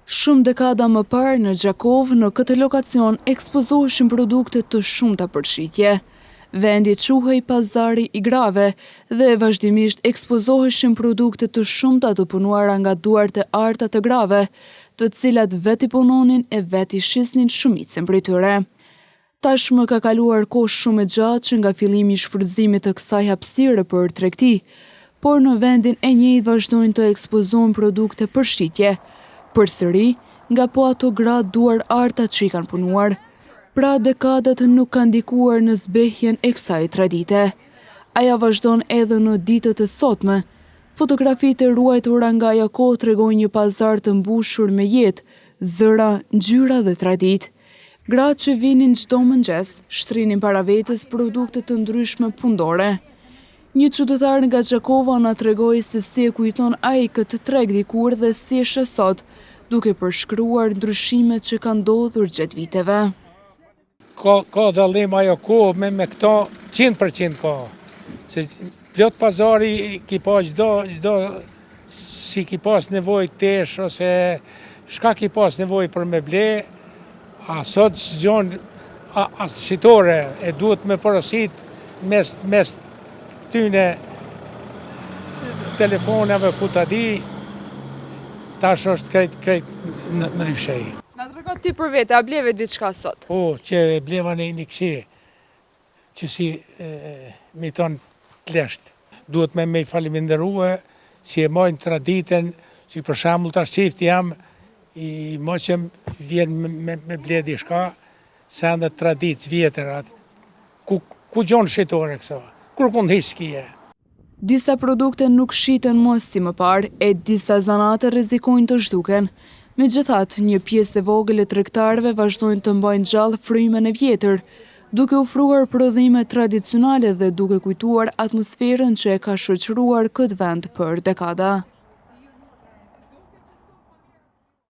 Shumë dekada më parë në Gjakov, në këtë lokacion ekspozoheshin produkte të shumta për shitje. Vendi quhej Pazari i Grave dhe vazhdimisht ekspozoheshin produkte të shumta të punuara nga duart e arta të grave, të cilat vet i punonin e vet i shisnin shumicën prej tyre. Tashmë ka kaluar kohë shumë e gjatë që nga fillimi i shfrytëzimit të kësaj hapësire për tregti, por në vendin e njëjtë vazhdojnë të ekspozohen produkte për shitje, përsëri nga po ato gra duar arta që i kanë punuar. Pra dekadat nuk kanë ndikuar në zbehjen e kësaj tradite. Aja vazhdon edhe në ditët e sotme. Fotografitë e ruajtura nga ajo kohë tregojnë një pazar të mbushur me jetë, zëra, ngjyra dhe traditë. Gratë që vinin çdo mëngjes, shtrinin para vetes produkte të ndryshme pundore. Një çuditëtar nga Gjakova na tregoi se si e kujton ai këtë treg dikur dhe si e sheh sot, duke përshkruar ndryshimet që kanë ndodhur gjatë viteve. Ka dallim ajo kohë me këto 100% ka. Se plot pazari ki pas çdo si ki pas nevojë tesh ose shka ki pas nevojë për me ble, a sot zgjon as shitore e duhet me porosit mes këtyne telefonave ku ta di, tash është krejt në ryshej. Na trego ti për vete, a bleve diçka sot? Po, që bleva një kësi, që si mi tonë klesht. Duhet me i faliminderue, si e mojnë traditen, që për shembull tash qifti jam, i moqem vjen me ble diçka, se ndë tradit vjetërat, ku gjonë shitore këso, kur kun hiskije. Disa produkte nuk shiten mos si më parë, e disa zanate rrezikojnë të zhduken. Megjithatë, një pjesë e vogël e tregtarëve vazhdojnë të mbajnë gjallë frymen e vjetër, duke ofruar prodhime tradicionale dhe duke kujtuar atmosferën që e ka shoqëruar këtë vend për dekada.